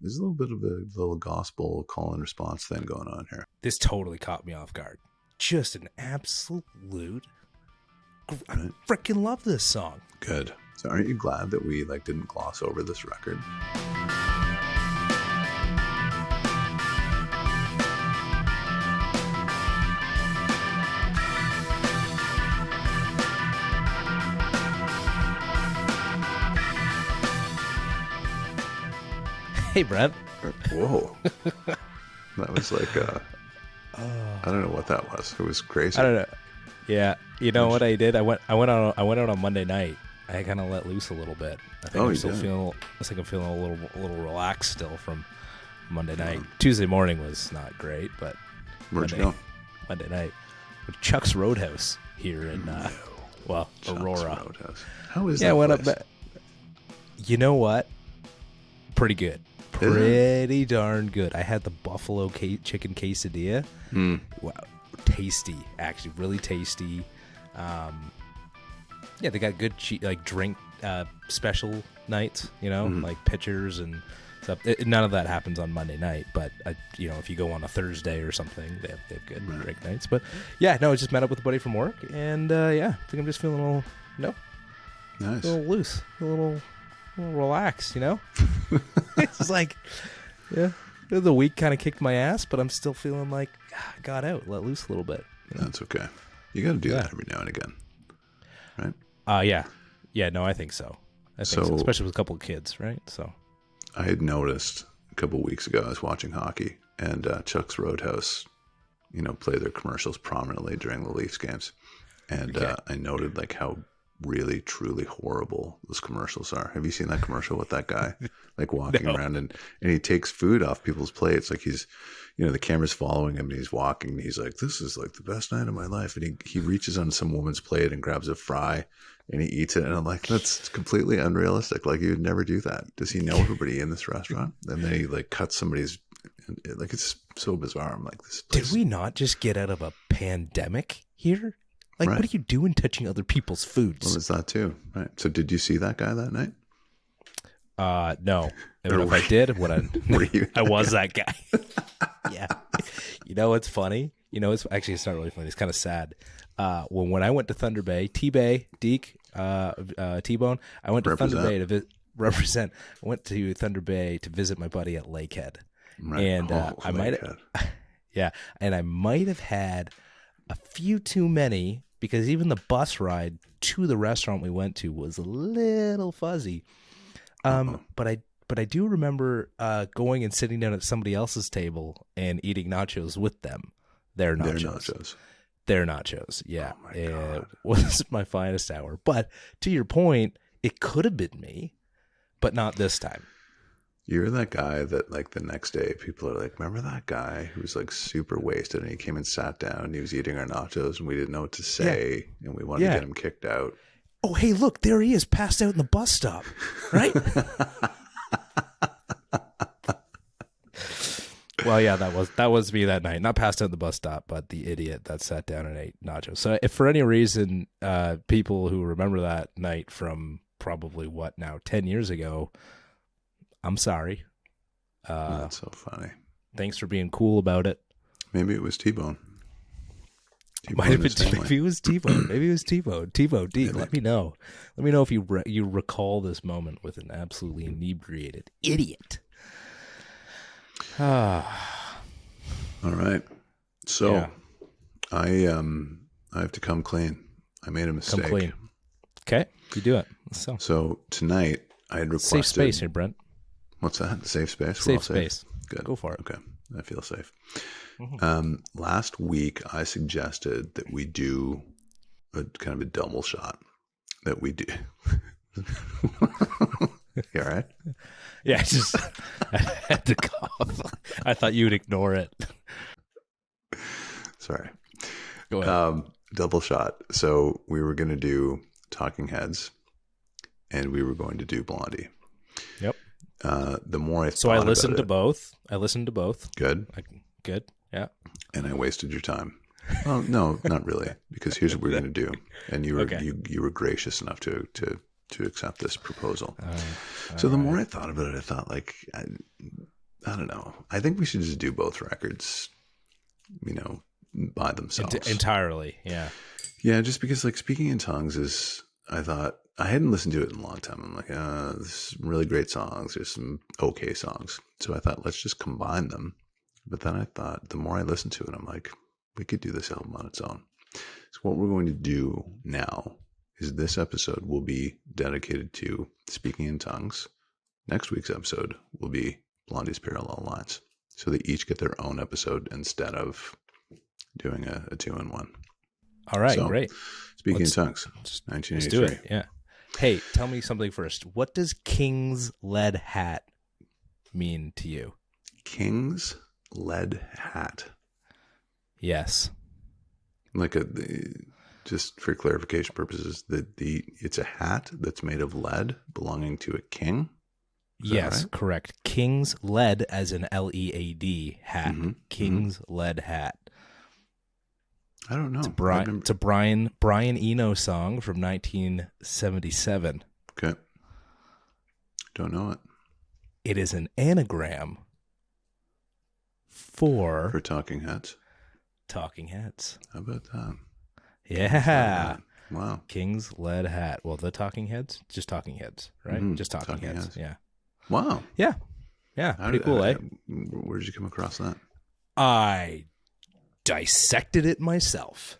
there's a little bit of a little gospel call and response thing going on here. This totally caught me off guard. Just an absolute. I freaking love this song. Good. So aren't you glad that we didn't gloss over this record? Hey, Brent. Whoa. That was I don't know what that was. It was crazy. I don't know. Yeah, you know what I did? I went out on Monday night. I kind of let loose a little bit. I think I'm feeling a little relaxed still from Monday night. Tuesday morning was not great, but where'd you go? Monday night with Chuck's Roadhouse here in Chuck's Aurora. Roadhouse. How is that? Went place? up. You know what? Pretty good. Pretty darn good. I had the buffalo chicken quesadilla. Wow, tasty. Actually, really tasty. Yeah, they got good drink special nights. Like pitchers and stuff. None of that happens on Monday night, but if you go on a Thursday or something, they have good drink nights. But yeah, no, I just met up with a buddy from work, and I think I'm just feeling a little, nice, a little loose, a little relaxed, It's the week kind of kicked my ass, but I'm still feeling like I got out, let loose a little bit. That's okay. You got to do that every now and again, right? Yeah. No, I think so. Especially with a couple of kids, right? So I had noticed a couple of weeks ago I was watching hockey, and Chuck's Roadhouse, play their commercials prominently during the Leafs games, and I noted how really truly horrible those commercials are. Have you seen that commercial with that guy walking around and he takes food off people's plates? He's the camera's following him and he's walking and he's like, this is the best night of my life, and he reaches on some woman's plate and grabs a fry and he eats it, and I'm like, that's completely unrealistic. You would never do that. Does he know everybody in this restaurant? And then he cuts somebody's, it's so bizarre. I'm like, this place... Did we not just get out of a pandemic here? What are you doing touching other people's foods? Well, there's that too, right? So did you see that guy that night? No. If I did, I was that guy. Yeah. What's funny? It's not really funny. It's kind of sad. When I went to Thunder Bay, T-Bay, Deke, T-Bone, I went to Thunder Bay to represent. I went to Thunder Bay to visit my buddy at Lakehead. Right. And I might have had a few too many, because even the bus ride to the restaurant we went to was a little fuzzy. But I do remember going and sitting down at somebody else's table and eating nachos with them. Their nachos. Yeah. Oh my God. It wasn't my finest hour. But to your point, it could have been me, but not this time. You're that guy that the next day people are like, remember that guy who was super wasted and he came and sat down and he was eating our nachos and we didn't know what to say and we wanted to get him kicked out. Oh, hey, look, there he is, passed out in the bus stop, right? Well, yeah, that was me that night. Not passed out in the bus stop, but the idiot that sat down and ate nachos. So if for any reason people who remember that night from probably 10 years ago, I'm sorry. That's so funny. Thanks for being cool about it. Maybe it was T-Bone. Might have been. Maybe it was T-Bone. Maybe it was T-Bone. T-Bone, D. Let me know. Let me know if you recall this moment with an absolutely inebriated idiot. All right. So I have to come clean. I made a mistake. Come clean. Okay, you do it. So tonight I had requested safe space here, Brent. What's that? Safe space? Safe space. Good. Go for it. Okay. I feel safe. Mm-hmm. Last week, I suggested that we do a kind of a double shot. That we do. You all right? Yeah, I had to cough. I thought you would ignore it. Sorry. Go ahead. Double shot. So we were going to do Talking Heads, and we were going to do Blondie. Yep. The more I thought So I listened about to both. I listened to both. Good. Good. Yeah. And I wasted your time. Well, no, not really, because here's what we're going to do. And you were you were gracious enough to accept this proposal. So the more I thought about it, I thought I don't know. I think we should just do both records, by themselves. Entirely, yeah. Yeah, just because like Speaking in Tongues is, I thought, I hadn't listened to it in a long time. I'm like, this is really great songs. There's some okay songs. So I thought, let's just combine them. But then I thought, the more I listened to it, I'm like, we could do this album on its own. So what we're going to do now is this episode will be dedicated to Speaking in Tongues. Next week's episode will be Blondie's Parallel Lines. So they each get their own episode instead of doing a 2-in-1. All right, great. Speaking in Tongues, 1983. Let's do it, yeah. Hey, tell me something first. What does King's Lead Hat mean to you? King's Lead Hat. Yes. Like just for clarification purposes, it's a hat that's made of lead belonging to a king? Yes, right? Correct. King's Lead, as in Lead hat. Mm-hmm. King's Lead Hat. I don't know. It's a Brian Eno song from 1977. Okay. Don't know it. It is an anagram for Talking Heads. Talking Heads. How about that? Yeah. Wow. King's Lead Hat. Well, the Talking Heads? Just Talking Heads, right? Mm-hmm. Just Talking Heads. Yeah. Wow. Yeah. Yeah. Pretty cool, eh? Where did you come across that? I dissected it myself.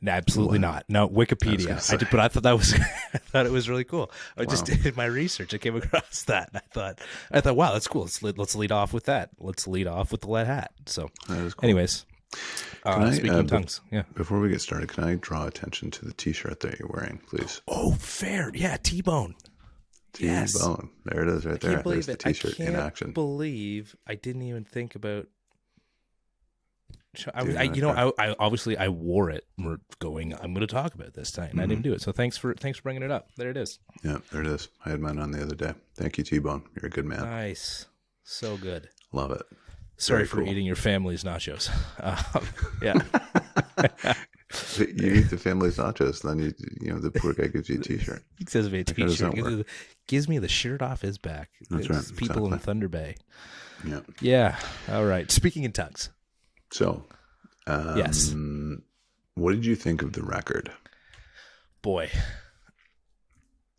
Absolutely not. No, Wikipedia. But I thought that was I thought it was really cool. I just did my research. I came across that. And I thought, wow, that's cool. Let's lead off with that. Let's lead off with the lead hat. So, that is cool. Anyways, speaking in tongues. Yeah. Before we get started, can I draw attention to the T-shirt that you're wearing, please? Oh, fair. Yeah, T-Bone. T-Bone. Yes. There it is, right there. There's the T-shirt in action. I can't believe I didn't even think about. I obviously I wore it. I'm going to talk about this tonight, and I didn't do it. So thanks for bringing it up. There it is. Yeah, there it is. I had mine on the other day. Thank you, T-Bone. You're a good man. Nice, so good. Love it. Sorry for eating your family's nachos. Yeah. You eat the family's nachos, then the poor guy gives you a T-shirt. He gives me a T-shirt. Gives me the shirt off his back. That's right. People in Thunder Bay. Yeah. Yeah. All right. Speaking in tongues. So, yes. What did you think of the record? Boy,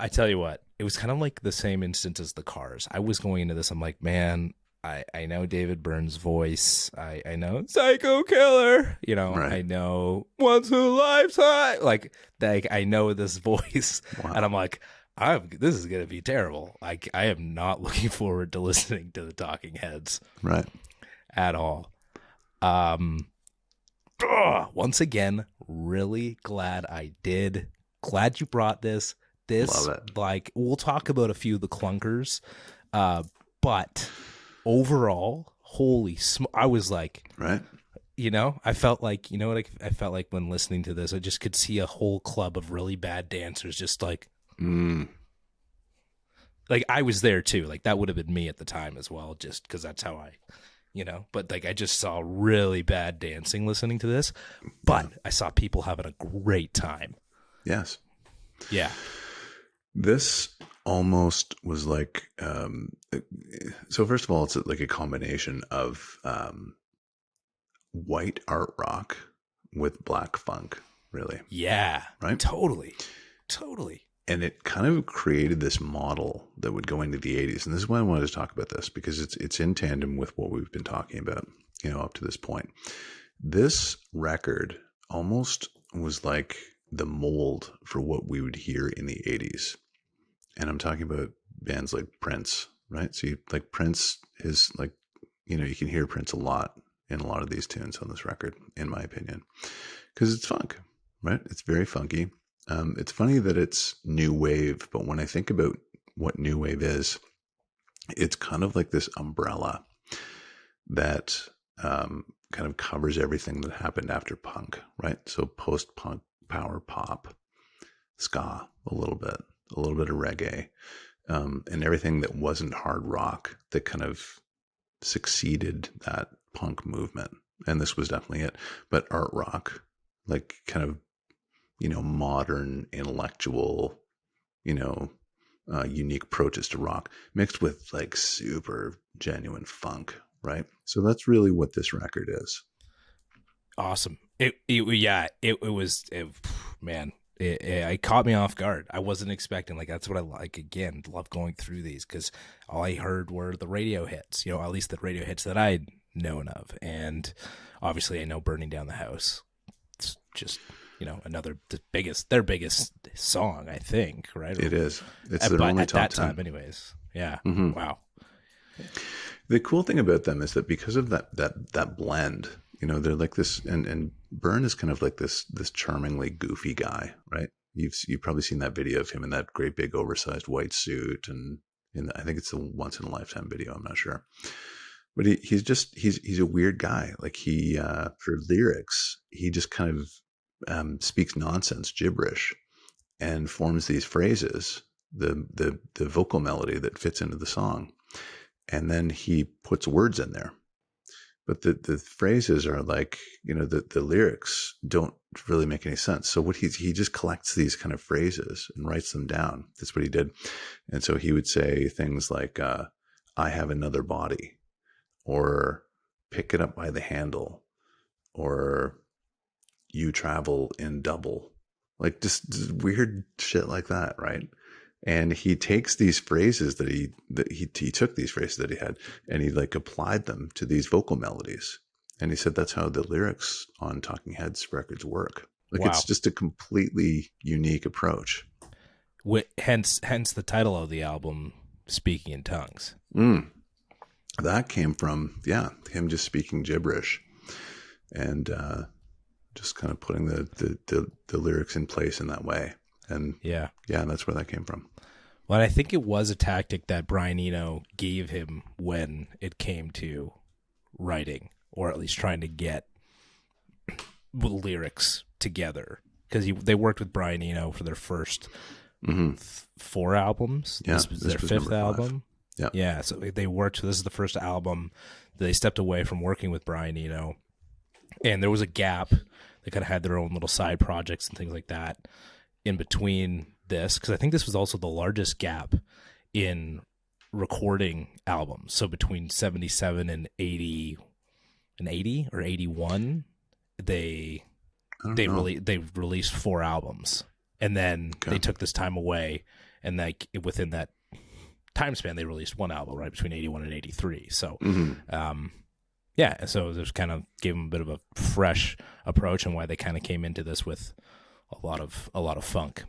I tell you what, it was kind of like the same instance as the Cars. I was going into this, I'm like, man, I know David Byrne's voice. I know Psycho Killer. Right. I know Once in a Lifetime. Like I know this voice, and I'm like, this is gonna be terrible. I am not looking forward to listening to the Talking Heads, right, at all. Once again, really glad I did. Glad you brought this. Love it. Like, we'll talk about a few of the clunkers, but overall, I was like, right. I felt like, I felt like when listening to this, I just could see a whole club of really bad dancers, just like, like I was there too. Like that would have been me at the time as well, just because that's how but like I just saw really bad dancing listening to this, but I saw people having a great time. Yes. Yeah. This almost was like, so first of all, it's like a combination of white art rock with black funk, really. Yeah. Right? Totally. And it kind of created this model that would go into the 80s. And this is why I wanted to talk about this, because it's in tandem with what we've been talking about, up to this point. This record almost was like the mold for what we would hear in the 80s. And I'm talking about bands like Prince, right? So like Prince is like, you can hear Prince a lot in a lot of these tunes on this record, in my opinion, because it's funk, right? It's very funky. It's funny that it's new wave, but when I think about what new wave is, it's kind of like this umbrella that kind of covers everything that happened after punk, right? So post-punk, power pop, ska, a little bit of reggae, and everything that wasn't hard rock that kind of succeeded that punk movement. And this was definitely it. But art rock, like kind of, modern, intellectual, unique approaches to rock mixed with like super genuine funk, right? So that's really what this record is. Awesome. Man, it caught me off guard. I wasn't expecting, like, that's what I like. Again, love going through these because all I heard were the radio hits, at least the radio hits that I'd known of. And obviously I know Burning Down the House. It's just, their biggest song, I think, right? It is. It's their only at top that 10. time anyways. Yeah. Mm-hmm. Wow. The cool thing about them is that because of that blend, they're like this, and Byrne is kind of like this charmingly goofy guy, right? You've probably seen that video of him in that great big oversized white suit, and I think it's the Once in a Lifetime video. I'm not sure, but he's a weird guy. Like for lyrics, he just kind of speaks nonsense, gibberish, and forms these phrases, the vocal melody that fits into the song, and then he puts words in there. But the phrases are like, the lyrics don't really make any sense. So what he just collects these kind of phrases and writes them down. That's what he did. And so he would say things like, I have another body, or pick it up by the handle, or you travel in double, like just weird shit like that. Right. And he takes these phrases that he took these phrases that he had, and he like applied them to these vocal melodies. And he said that's how the lyrics on Talking Heads records work. Like, wow. It's just a completely unique approach. Hence the title of the album, Speaking in Tongues. That came from, him just speaking gibberish and just kind of putting the lyrics in place in that way. And that's where that came from. Well, I think it was a tactic that Brian Eno gave him when it came to writing, or at least trying to get lyrics together, because they worked with Brian Eno for their first 4 albums. Yeah, this was their 5th album. Yeah. So they worked. So this is the first album they stepped away from working with Brian Eno, and there was a gap. They kind of had their own little side projects and things like that in between this, because I think this was also the largest gap in recording albums. So between 77 and 80 or 81, they released 4 albums, and then they took this time away, and like within that time span they released 1 album, right, between 81 and 83. So so there's kind of gave them a bit of a fresh approach, and why they kind of came into this with a lot of funk.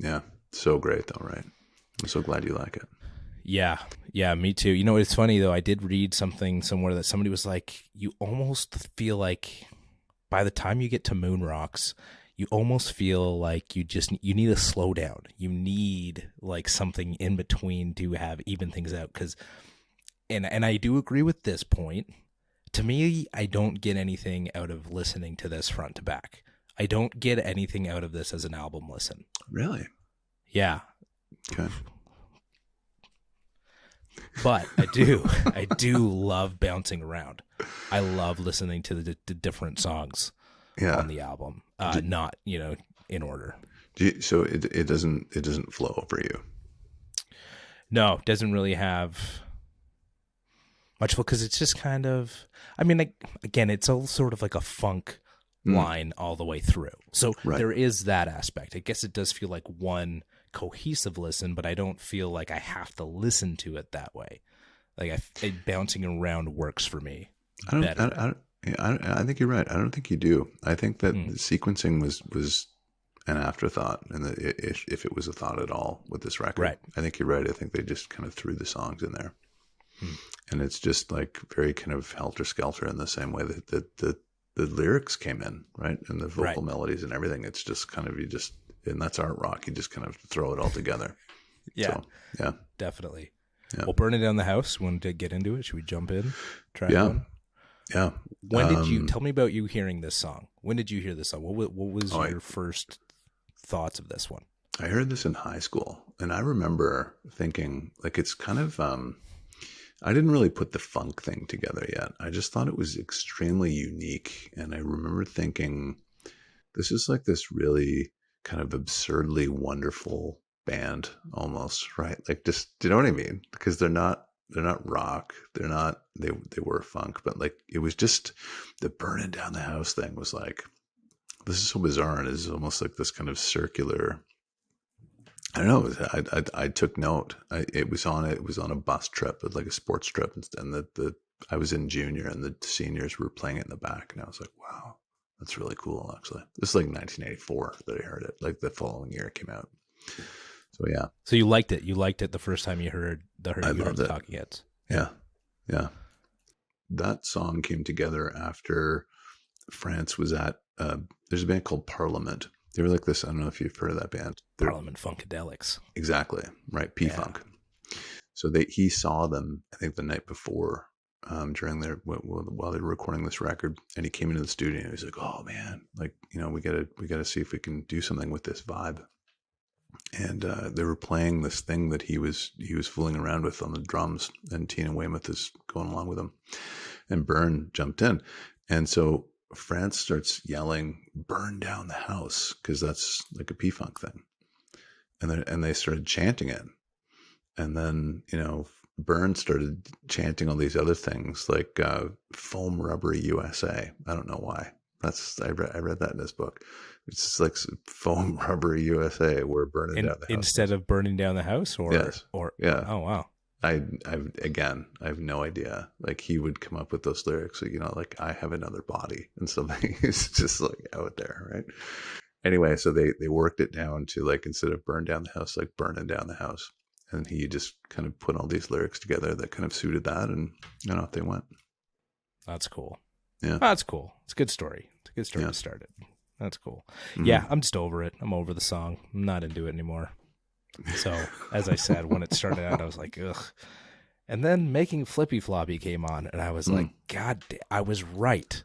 Yeah, so great though, right? I'm so glad you like it. Yeah, me too. It's funny though, I did read something somewhere that somebody was like, you almost feel like by the time you get to Moon Rocks, you almost feel like you need a slowdown. You need like something in between to have even things out, because and I do agree with this point. To me, I don't get anything out of listening to this front to back. I don't get anything out of this as an album listen. Really? Yeah. Okay. But I do love bouncing around. I love listening to the different songs on the album, not in order. So it doesn't flow for you? No, it doesn't really have much, because it's just kind of, I mean, like, again, it's all sort of like a funk line all the way through. So there is that aspect. I guess it does feel like one cohesive listen, but I don't feel like I have to listen to it that way. Like bouncing around works for me better. I think you're right. I don't think you do. I think that the sequencing was an afterthought, and that if it was a thought at all with this record. Right. I think you're right. I think they just kind of threw the songs in there. And it's just like very kind of helter-skelter in the same way that the lyrics came in, right? And the vocal melodies and everything. It's just kind of, and that's art rock. You just kind of throw it all together. Yeah. So, yeah. Definitely. Yeah. Well, Burning Down the House, want to get into it? Should we jump in? Track one? Yeah. When did you, tell me about you hearing this song. When did you hear this song? What was your first thoughts of this one? I heard this in high school, and I remember thinking, like, it's kind of, I didn't really put the funk thing together yet. I just thought it was extremely unique. And I remember thinking, this is like this really kind of absurdly wonderful band almost, right? Like, just, do you know what I mean? Because they're not rock, they were funk, but like it was just the burning down the house thing was like, this is so bizarre, and it's almost like this kind of circular. I don't know. I took note. It was on a bus trip, like a sports trip, and I was in junior, and the seniors were playing it in the back, and I was like, wow, that's really cool. Actually, this is like 1984 that I heard it. Like the following year it came out. So yeah. So you liked it. You liked it the first time you heard the Talking Heads. Yeah, yeah. That song came together after France was at. There's a band called Parliament. They were like this. I don't know if you've heard of that band. Parliament Funkadelics. Exactly, right. P-Funk. So he saw them, I think, the night before, during while they were recording this record, and he came into the studio and he was like, "Oh man, like, you know, we gotta see if we can do something with this vibe." And they were playing this thing that he was fooling around with on the drums, and Tina Weymouth is going along with him, and Byrne jumped in, and so France starts yelling, "Burn down the house," because that's like a P-Funk thing, and they started chanting it, and then, you know, Byrne started chanting all these other things like "Foam Rubbery USA." I don't know why. I read that in this book. It's just like "Foam Rubbery USA." We're burning down the house instead of burning down the house, or yes, or yeah. Oh wow. I have no idea. Like, he would come up with those lyrics, you know, like, "I have another body," and something is just like out there, right? Anyway, so they worked it down to, like, instead of "burn down the house," like "burning down the house," and he just kind of put all these lyrics together that kind of suited that, and, you know, off they went. That's cool. Yeah, that's cool. It's a good story. It's a good story to start it. That's cool. Mm-hmm. Yeah, I'm just over it. I'm over the song. I'm not into it anymore. So, as I said, when it started out, I was like, ugh. And then Making Flippy Floppy came on, and I was like, God, I was right.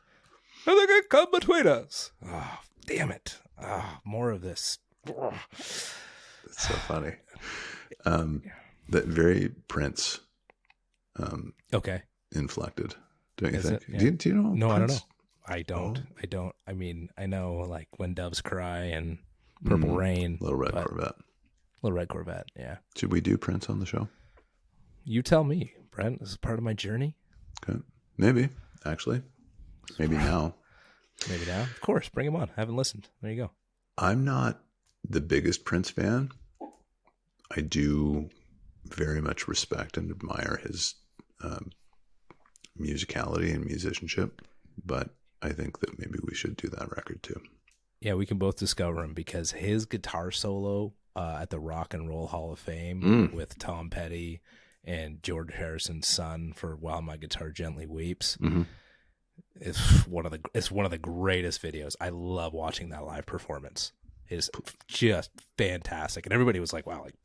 I think it come between us. Oh, damn it. Oh, more of this. It's so funny. That very Prince okay. inflected, don't you Is think? Yeah. Do you know? No, Prince? I don't know. I don't. I mean, I know, like, When Doves Cry and Purple Rain. Little Red Corvette. Little Red Corvette, yeah. Should we do Prince on the show? You tell me, Brent. This is part of my journey. Okay. Maybe, actually. Maybe now. Maybe now. Of course. Bring him on. I haven't listened. There you go. I'm not the biggest Prince fan. I do very much respect and admire his musicality and musicianship, but I think that maybe we should do that record too. Yeah, we can both discover him, because his guitar solo at the Rock and Roll Hall of Fame with Tom Petty and George Harrison's son for "While My Guitar Gently Weeps" is one of the greatest videos. I love watching that live performance. It is just fantastic, and everybody was like, "Wow!" Like,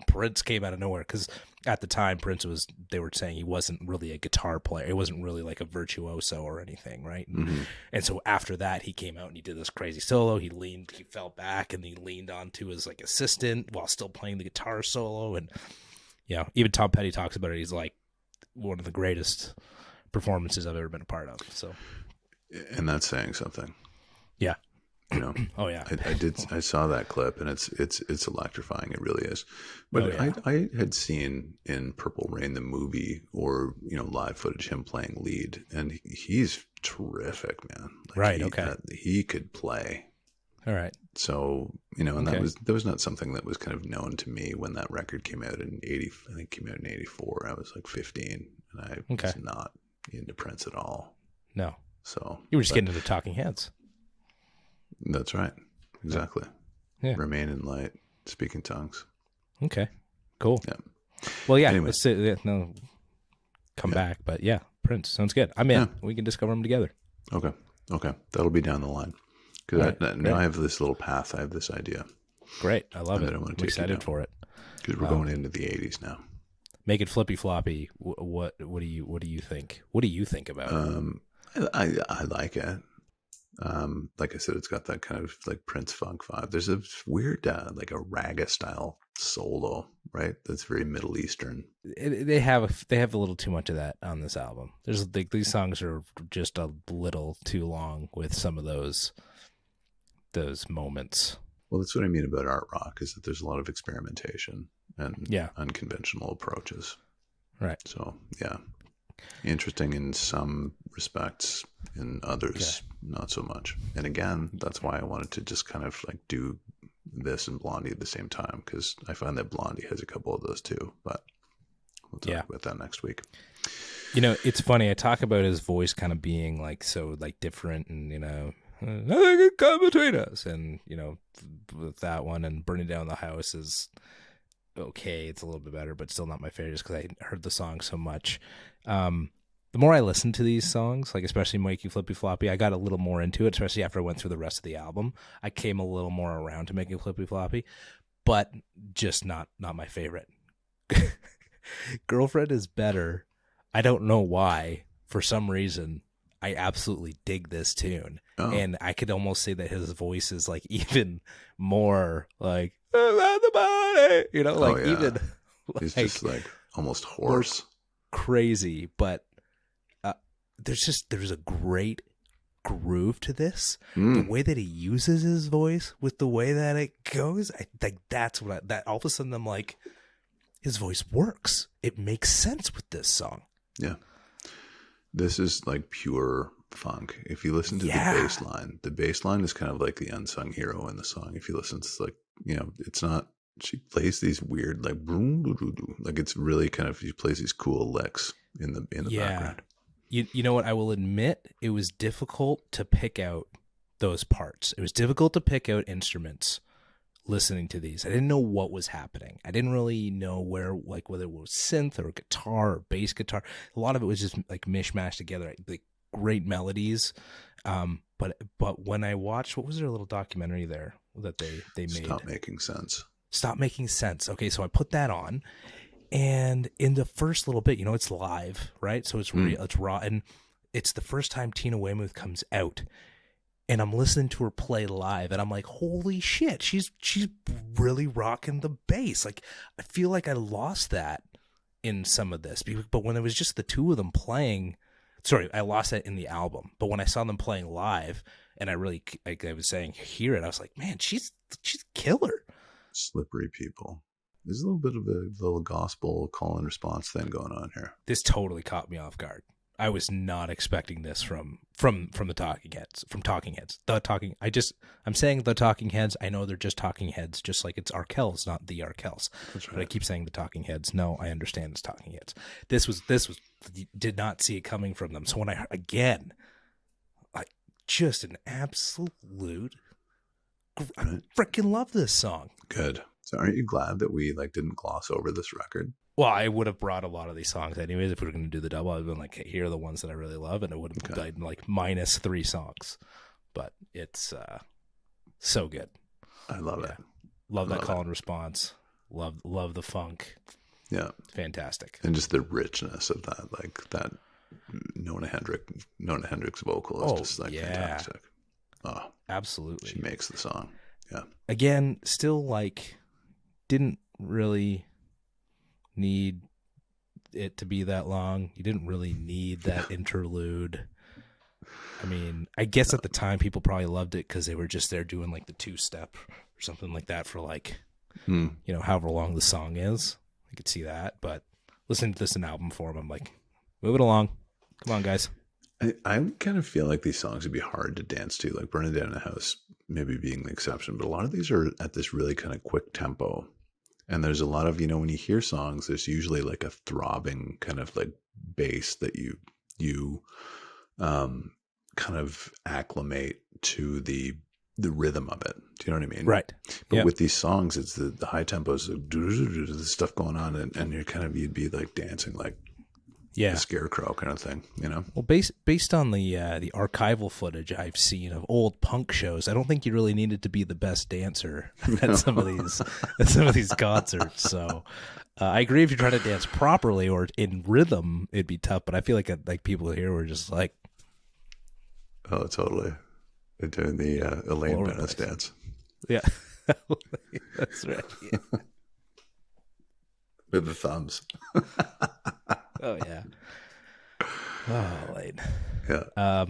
Prince came out of nowhere, because at the time they were saying he wasn't really a guitar player. He wasn't really like a virtuoso or anything, right? And so after that, he came out and he did this crazy solo. He fell back, and he leaned onto his, like, assistant while still playing the guitar solo. And, you know, even Tom Petty talks about it. He's like, one of the greatest performances I've ever been a part of. So, and that's saying something. Yeah. You know, oh yeah, I saw that clip, and it's electrifying. It really is. But I had seen in Purple Rain, the movie, or, you know, live footage, him playing lead, and he's terrific, man. Like, right. Okay. He could play. All right. So, you know, and that was not something that was kind of known to me when that record came out in 80. I think it came out in 84. I was like 15, and I was not into Prince at all. No. So you were just getting into Talking Heads. That's right. Exactly. Yeah. Remain in light. Speak in tongues. Okay. Cool. Yeah. Well, yeah. Anyway. Let's come back, but yeah, Prince sounds good. I'm in. Yeah. We can discover them together. Okay. That'll be down the line, because now I have this little path. I have this idea. Great. I love it. I'm excited for it, because we're going into the 80s now. Make it flippy floppy. What do you think? What do you think about it? I like it. Like I said, it's got that kind of like Prince funk vibe. There's a weird, like a raga style solo, right? That's very Middle Eastern. They have a little too much of that on this album. There's like, these songs are just a little too long with some of those moments. Well, that's what I mean about art rock, is that there's a lot of experimentation and unconventional approaches. Right. So, yeah. Interesting in some respects, in others, not so much. And again, that's why I wanted to just kind of like do this and Blondie at the same time, because I find that Blondie has a couple of those too. But we'll talk about that next week. You know, it's funny. I talk about his voice kind of being like so like different, and you know, nothing can come between us, and you know, with that one and Burning Down the House is okay. It's a little bit better, but still not my favorite, just because I heard the song so much. The more I listened to these songs, like especially Mikey Flippy Floppy, I got a little more into it, especially after I went through the rest of the album. I came a little more around to Making Flippy Floppy, but just not my favorite. Girlfriend is better. I don't know why. For some reason, I absolutely dig this tune. Oh. And I could almost say that his voice is like even more like, the body, you know, like even. He's like, just like almost hoarse. Crazy, but there's a great groove to this. The way that he uses his voice with the way that it goes, I think that's what that all of a sudden I'm like, his voice works. It makes sense with this song. Yeah. This is like pure funk. If you listen to the bass line is kind of like the unsung hero in the song. If you listen, it's like, you know, it's not, she plays these weird, like, like it's really kind of, she plays these cool licks in the background. You know what? I will admit it was difficult to pick out those parts. It was difficult to pick out instruments listening to these. I didn't know what was happening. I didn't really know where, like, whether it was synth or guitar or bass guitar. A lot of it was just like mishmashed together, like great melodies. But when I watched, what was their little documentary there that they made? Stop Making Sense. Stop Making Sense. Okay, so I put that on, and in the first little bit, you know, it's live, right? So it's real, it's raw, and it's the first time Tina Weymouth comes out, and I'm listening to her play live, and I'm like, holy shit, she's really rocking the bass. Like, I feel like I lost that in some of this, but when it was just the two of them playing, I lost that in the album, but when I saw them playing live, and I really, like I was saying, hear it, I was like, man, she's killer. Slippery people. There's a little bit of a little gospel call and response thing going on here. This totally caught me off guard. I was not expecting this from the Talking Heads. From Talking Heads. I'm saying the Talking Heads. I know they're just Talking Heads, just like it's Arkells, not the Arkells. That's right. But I keep saying the Talking Heads. No, I understand it's Talking Heads. This was did not see it coming from them. So when I just an absolute. I freaking love this song. Good. So aren't you glad that we like didn't gloss over this record? Well, I would have brought a lot of these songs anyways. If we were going to do the double, I would have been like, hey, here are the ones that I really love. And it would have been like minus 3 songs. But it's so good. I love it. Love that call and response. Love the funk. Yeah. Fantastic. And just the richness of that, like that Nona Hendrix vocal is just like fantastic. Oh, absolutely. She makes the song. Yeah. Again, still like didn't really need it to be that long. You didn't really need that interlude. I mean, I guess at the time people probably loved it because they were just there doing like the 2-step or something like that for like, you know, however long the song is. I could see that. But listening to this in album form, I'm like, move it along. Come on, guys. I kind of feel like these songs would be hard to dance to, like Burning Down the House maybe being the exception, but a lot of these are at this really kind of quick tempo. And there's a lot of, you know, when you hear songs, there's usually like a throbbing kind of like bass that you kind of acclimate to the rhythm of it. Do you know what I mean? Right. But with these songs, it's the high tempos, the stuff going on, and you'd be like dancing like a scarecrow kind of thing, you know? Well, based on the archival footage I've seen of old punk shows, I don't think you really needed to be the best dancer at some of these concerts. So I agree, if you're trying to dance properly or in rhythm, it'd be tough. But I feel like people here were just like, oh, totally. They're doing the Elaine Bennis dance. Yeah, that's right. Yeah. With the thumbs. Oh yeah. Oh, Elaine. Yeah.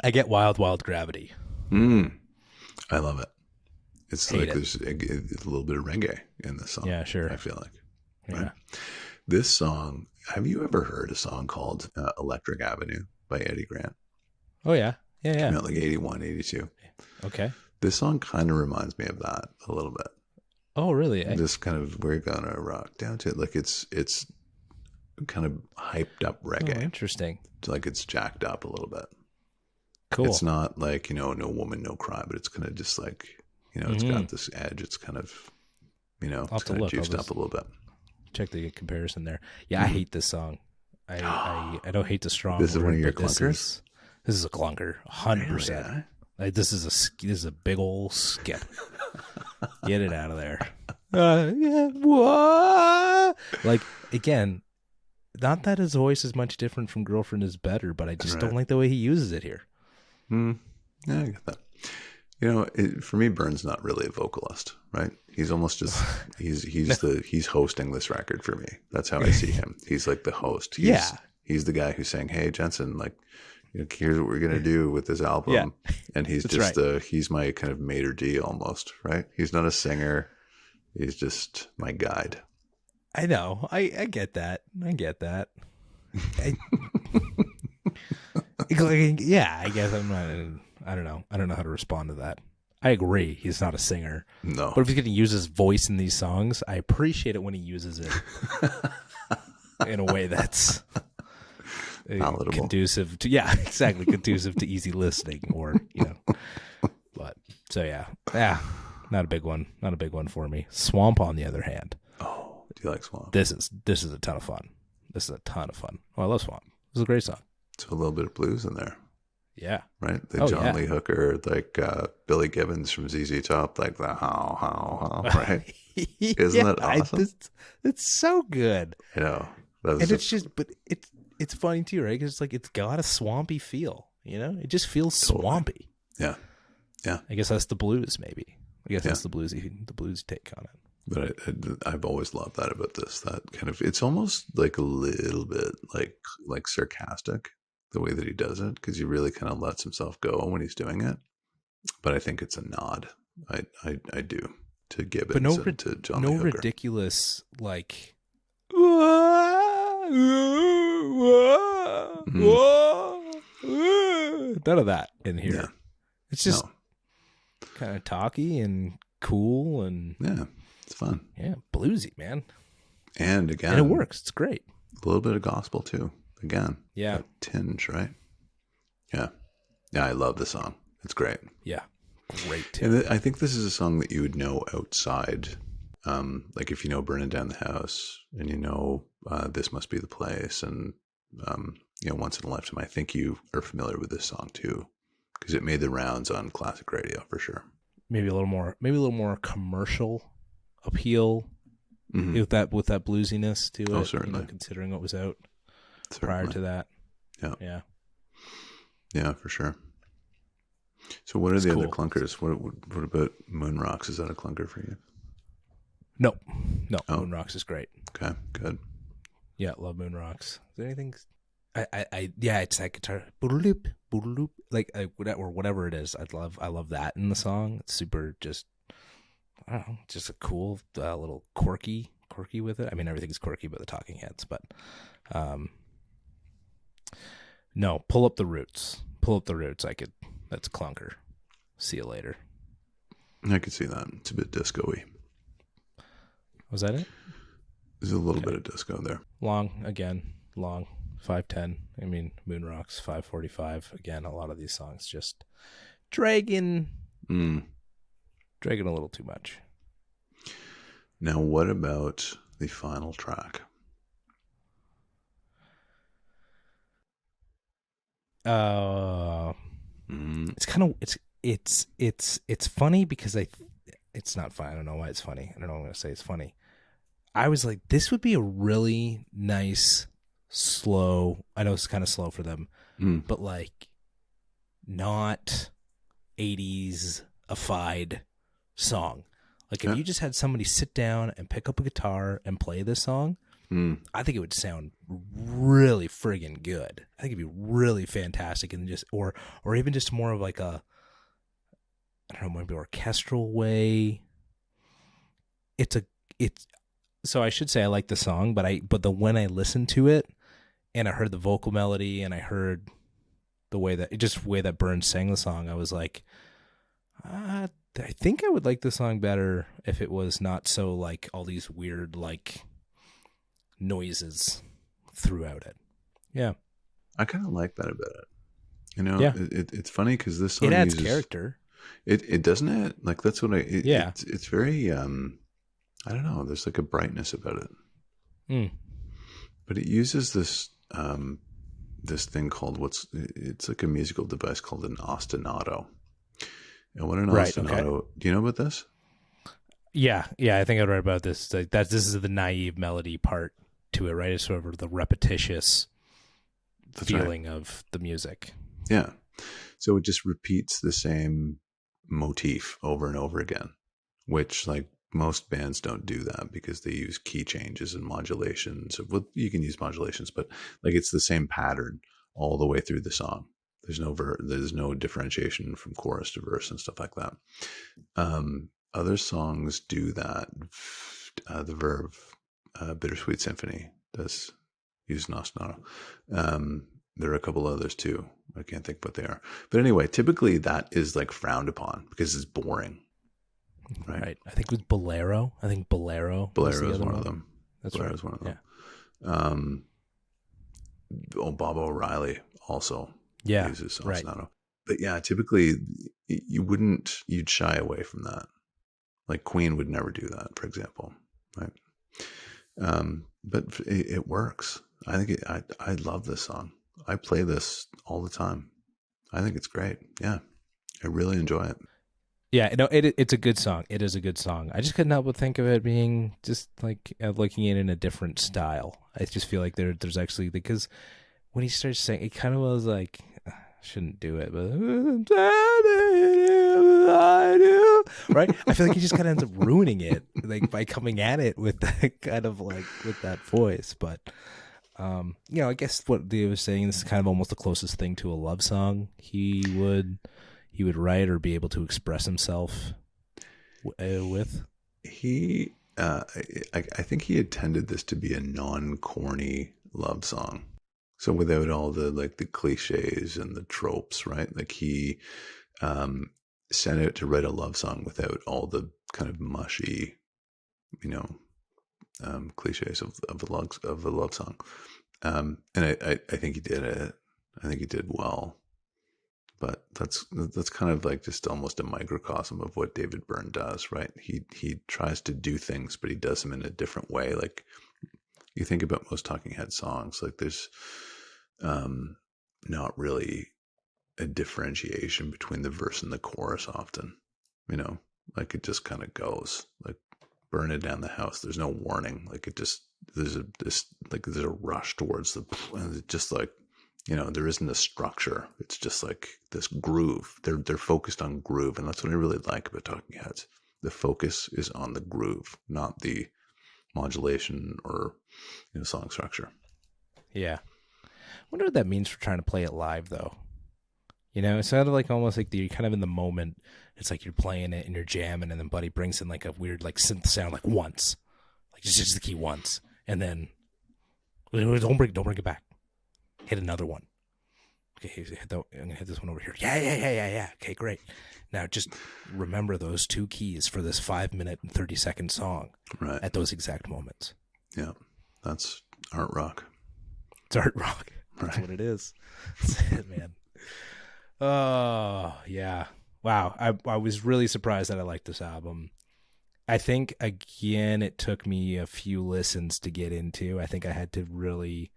I get Wild Wild Gravity. I love it. It's Hate like it. there's a little bit of reggae in this song. Yeah, sure. I feel like. Yeah. Right? This song, have you ever heard a song called Electric Avenue by Eddie Grant? Oh, yeah. Yeah, Came yeah. out like 81, 82. Okay. This song kind of reminds me of that a little bit. Oh, really? This kind of, we're gonna rock down to it. Like it's kind of hyped up reggae. Oh, interesting. Like it's jacked up a little bit. Cool. It's not like, No Woman, No Cry, but it's kind of just like, it's got this edge. It's kind of, it's kind of juiced up a little bit. Check the comparison there. Yeah, I hate this song. I don't hate the strong. This is one of your but clunkers? This is a clunker, 100%. Really? Like, this is a big old skip. Get it out of there. What? Like, again, not that his voice is much different from Girlfriend is Better, but I just don't like the way he uses it here. Yeah, I get that. For me, Byrne's not really a vocalist, right? He's almost just he's hosting this record for me. That's how I see him. He's like the host. He's the guy who's saying, "Hey, Jensen, like, here's what we're gonna do with this album." Yeah. And he's That's just he's my kind of maitre d' almost, right? He's not a singer. He's just my guide. I know. I get that. I get that. Yeah, I guess I'm not. I don't know. I don't know how to respond to that. I agree. He's not a singer. No. But if he's going to use his voice in these songs, I appreciate it when he uses it in a way that's palatable, conducive to exactly conducive to easy listening, or But so yeah, not a big one. Not a big one for me. Swamp, on the other hand. Oh, do you like Swamp? This is a ton of fun. This is a ton of fun. Oh, I love Swamp. This is a great song. So a little bit of blues in there. Yeah. Right? The John Lee Hooker, like Billy Gibbons from ZZ Top, like the how, right? Isn't that awesome? It's so good. And it's funny too, right? Because it's got a swampy feel, It just feels swampy. Yeah. Yeah. I guess that's the blues, maybe. I guess that's the bluesy take on it. But I've always loved that about this. That kind of, it's almost like a little bit like sarcastic, the way that he does it, because he really kind of lets himself go when he's doing it. But I think it's a nod. I do to Gibbons and to John Lee Hooker. Ridiculous like none of that in here. Yeah. It's just kind of talky and cool and it's fun. Yeah, bluesy, man. And again, and it works. It's great. A little bit of gospel too. Again, that tinge, right? Yeah, I love the song. It's great. Yeah, great too. And I think this is a song that you would know outside, like if Burning Down the House, and This Must Be the Place, and Once in a Lifetime. I think you are familiar with this song too, because it made the rounds on classic radio for sure. Maybe a little more commercial appeal with that bluesiness to it. Oh, certainly. Considering what was out certainly. Prior to that. Yeah, for sure. So what are the other clunkers? What about Moon Rocks? Is that a clunker for you? No. Moon Rocks is great. Okay, good. Yeah, love Moon Rocks. Is there anything? It's that guitar, boodaloop, boodaloop, like or whatever it is. I love that in the song. It's super, just I don't know, just a cool little quirky with it. I mean, everything's quirky but the Talking Heads, but no, Pull Up the Roots. That's clunker. See you later. I could see that. It's a bit disco-y. Was that it? There's a little bit of disco there. Long. 5:10. I mean, Moon Rocks 5:45. Again, a lot of these songs just dragging a little too much. Now, what about the final track? It's kind of it's funny because it's not funny. I don't know why it's funny. I don't know what I'm gonna say. It's funny. I was like, this would be a really nice slow. I know it's kind of slow for them, but like not 80s-ified song. Like if you just had somebody sit down and pick up a guitar and play this song, I think it would sound really friggin' good. I think it'd be really fantastic, and just or even just more of like a I don't know, maybe orchestral way. So I should say I like the song, but when I listened to it and I heard the vocal melody and I heard the way that Byrne sang the song, I was like, I think I would like the song better if it was not so like all these weird like noises throughout it. Yeah. I kind of like that about it. You know, Yeah. it's funny because this song It adds uses character. It doesn't it? Like that's what Yeah. It's very I don't know. There's like a brightness about it. Mm. But it uses this this thing called it's like a musical device called an ostinato. And what an ostinato? Okay. Do you know about this? Yeah, I think I read about this. Like this is the naive melody part to it, right? It's sort of the repetitious feeling of the music. Yeah. So it just repeats the same motif over and over again, which like most bands don't do that because they use key changes and modulations. Well, you can use modulations, but like it's the same pattern all the way through the song. There's no differentiation from chorus to verse and stuff like that. Other songs do that. The Verve, Bittersweet Symphony does use an ostinato. There are a couple others too. I can't think what they are. But anyway, typically that is like frowned upon because it's boring. Right. I think it was Bolero. Bolero is one of them. That's Bolero right. is one of them. Yeah. Bob O'Reilly also uses ostinato. Right. But yeah, typically you'd shy away from that. Like Queen would never do that, for example. Right. But it works. I think I love this song. I play this all the time. I think it's great. Yeah. I really enjoy it. Yeah, no, it's a good song. It is a good song. I just couldn't help but think of it being just like looking at it in a different style. I just feel like there's actually, because when he starts saying, it kind of was like, I shouldn't do it, but right? I feel like he just kind of ends up ruining it, like by coming at it with that kind of like with that voice. But I guess what they were saying, this is kind of almost the closest thing to a love song he would write or be able to express himself with. I think he intended this to be a non-corny love song. So without all the like the cliches and the tropes, right? Like he set out to write a love song without all the kind of mushy, cliches of a love song. And I think he did it. I think he did well. But that's kind of like just almost a microcosm of what David Byrne does, right? He tries to do things, but he does them in a different way. Like you think about most Talking Head songs, like there's not really a differentiation between the verse and the chorus often, like it just kind of goes like burn it down the house. There's no warning. Like it just, there's a rush towards just like, there isn't a structure. It's just like this groove. They're focused on groove. And that's what I really like about Talking Heads. The focus is on the groove, not the modulation or, song structure. Yeah. I wonder what that means for trying to play it live though. It sounded like almost like you're kind of in the moment. It's like you're playing it and you're jamming and then Buddy brings in like a weird like synth sound like once. Like just the key once. And then don't bring it back. Hit another one. Okay, I'm gonna hit this one over here. Yeah. Okay, great. Now just remember those two keys for this 5-minute and 30-second song, right? At those exact moments. Yeah, that's art rock. It's art rock. That's right. What it is. That's it, man. Oh yeah. Wow. I was really surprised that I liked this album. I think again it took me a few listens to get into. I think I had to really.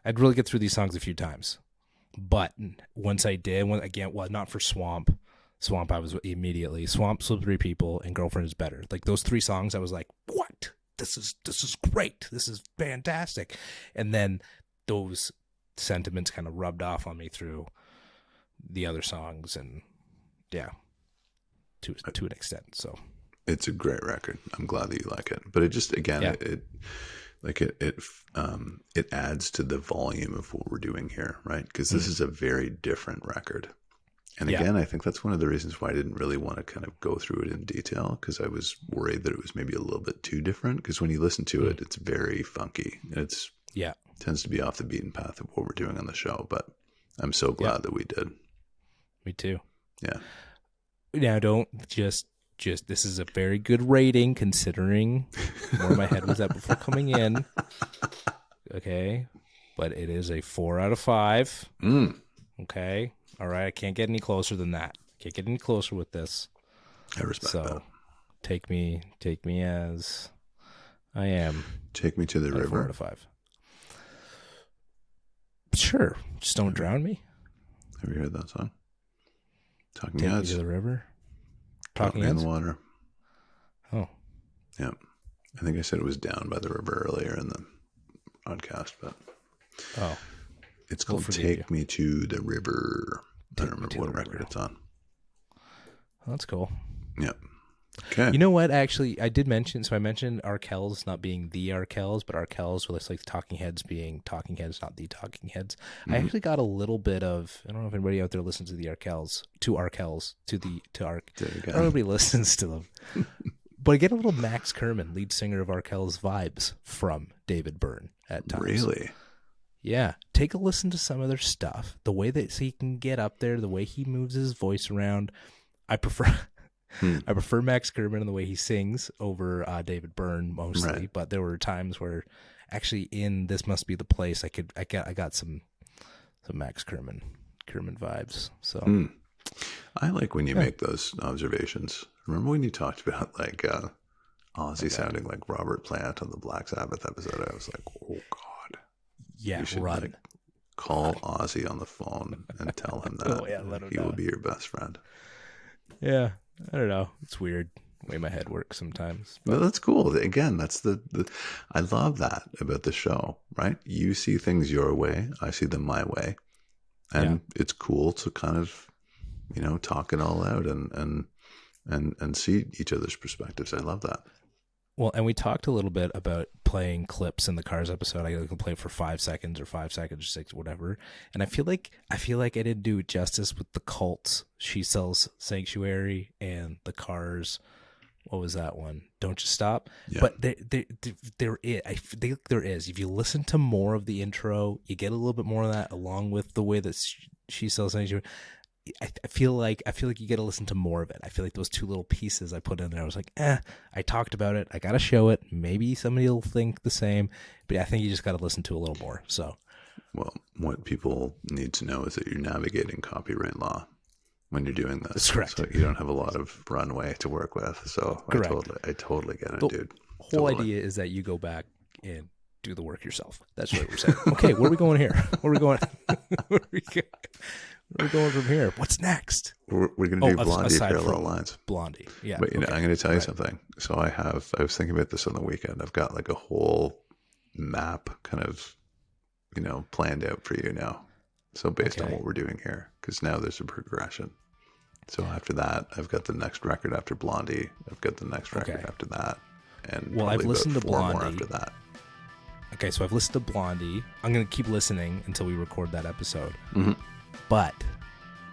I'd really get through these songs a few times, but once I did, not for Swamp, I was immediately Swamp, Slippery People, and Girlfriend is Better. Like those 3 songs, I was like, what? This is great. This is fantastic. And then those sentiments kind of rubbed off on me through the other songs, and yeah, to an extent. So it's a great record. I'm glad that you like it, but it just again, like it adds to the volume of what we're doing here, right? Because this is a very different record. And again, I think that's one of the reasons why I didn't really want to kind of go through it in detail, because I was worried that it was maybe a little bit too different. Because when you listen to it, it's very funky. It tends to be off the beaten path of what we're doing on the show. But I'm so glad that we did. Me too. Yeah. Now, don't just this is a very good rating considering where my head was at before coming in. Okay, but it is a 4 out of 5. Okay. All right, I can't get any closer than that. Can't get any closer with this. I respect that. So, take me as I am. Take me to the river. 4 out of 5. Sure, just don't drown me. Have you heard that song? Talking Take Heads. me to the river. Talking in the water. Oh, yeah. I think I said it was down by the river earlier in the podcast, but it's called "Take Me to the River." I don't remember what record it's on. Well, that's cool. Yep. Okay. You know what? Actually, I did mention. So I mentioned Arkells not being the Arkells, but Arkells with like Talking Heads being Talking Heads, not the Talking Heads. I actually got a little bit of. I don't know if anybody out there listens to the Arkells, to Arkells, to Ark. Nobody listens to them. But I get a little Max Kerman, lead singer of Arkells, vibes from David Byrne at times. Really? Yeah. Take a listen to some of their stuff. The way that he can get up there, the way he moves his voice around. I prefer Max Kerman and the way he sings over David Byrne mostly. Right. But there were times where actually in This Must Be the Place, I got some Max Kerman vibes. So I like when you make those observations. Remember when you talked about like Ozzy sounding like Robert Plant on the Black Sabbath episode? I was like, oh God. Yeah, you should like call Ozzy on the phone and tell him that he will be your best friend. Yeah, I don't know. It's weird the way my head works sometimes. But that's cool. Again, that's the I love that about the show, right? You see things your way, I see them my way. And it's cool to kind of, talk it all out and see each other's perspectives. I love that. Well, and we talked a little bit about playing clips in the Cars episode. I can play for 5 seconds or 5 seconds or 6, whatever. And I feel like I didn't do it justice with the Cults, She Sells Sanctuary, and the Cars. What was that one? Don't You Stop. Yeah. But there is. I think there is. If you listen to more of the intro, you get a little bit more of that, along with the way that She Sells Sanctuary. I feel like you got to listen to more of it. I feel like those 2 little pieces I put in there, I was like, I talked about it. I got to show it. Maybe somebody will think the same, but I think you just got to listen to a little more. So, well, what people need to know is that you're navigating copyright law when you're doing this. That's correct. So you don't have a lot of runway to work with. So correct. I totally get it, dude. The whole idea is that you go back and do the work yourself. That's what we're saying. Okay, where are we going here? Where are we going? Where are we going from here? What's next? We're going to do Blondie Parallel Lines. Blondie, yeah. But I'm going to tell you something. So I was thinking about this on the weekend. I've got like a whole map kind of, planned out for you now. So based on what we're doing here, because now there's a progression. So after that, I've got the next record after Blondie. I've got the next record after that. And I've listened to 4 Blondie. more after that. Okay, so I've listened to Blondie. I'm going to keep listening until we record that episode. But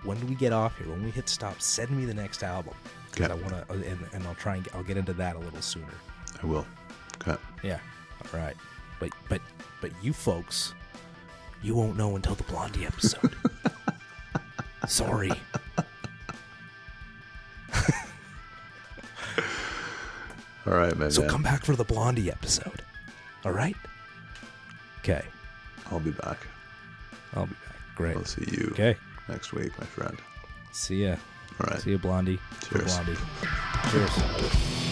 when we get off here, when we hit stop, send me the next album. Because I want to, and I'll get into that a little sooner. I will. Okay. Yeah. All right. But you folks, you won't know until the Blondie episode. Sorry. All right, man. So come back for the Blondie episode. All right? Okay. I'll be back. Great. I'll see you next week, my friend. See ya. All right. See ya, Blondie. Cheers. Blondie. Cheers.